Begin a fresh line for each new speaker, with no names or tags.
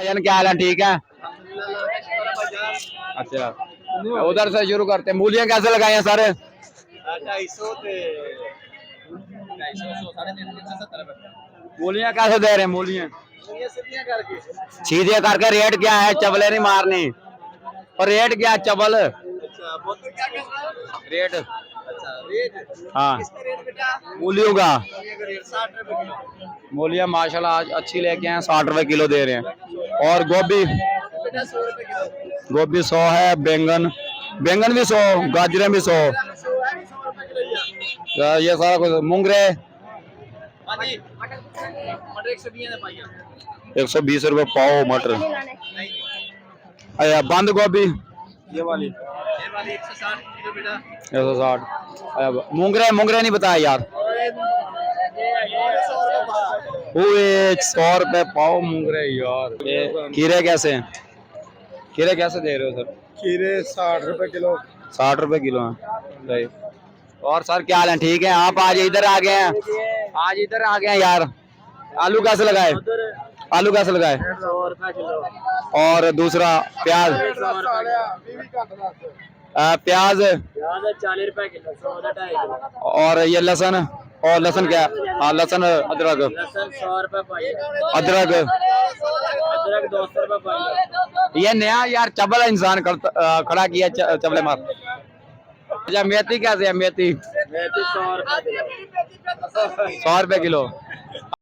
भाईजान क्या हाल है? ठीक है। अच्छा, उधर से शुरू करते हैं। मूलियां कैसे लगाए हैं सर? 250 मूलियां कैसे दे रहे हैं? मूलियां सीधे करके रेट क्या है? चबले नहीं मारनी। और रेट क्या है चबल? रेट हाँ मूलियों का। मूलियां माशाल्लाह आज अच्छी लेके आए, 60 रुपए किलो दे रहे हैं। और गोभी 100 है। बैंगन भी 100, गाजरें भी 100। ये सारा कुछ। मूंगरे 120 रुपए पाओ। मटर अरे बंद गोभी ये वाली 160। मूंगरे नहीं बताया यार। वो 100 रुपए पाओ मूंगरे यार। खीरे कैसे दे रहे हो सर?
खीरे 60 रुपए किलो।
60 रुपए किलो है। सही। और सर क्या हाल है? ठीक है। आप आज इधर आ गए हैं यार। आलू कैसे लगाए?
100 रुपए किलो।
और दूसरा प्याज
40 रुपए किलो। 100
और ये लहसुन क्या? हाँ लहसुन अदरक
100 रुपए पाई।
अदरक
200 रुपए पाई।
ये नया यार चबल इंसान खड़ा किया चबले मार। अच्छा मेथी कैसे है? मेथी
100 रुपए किलो।
100 रुपए किलो।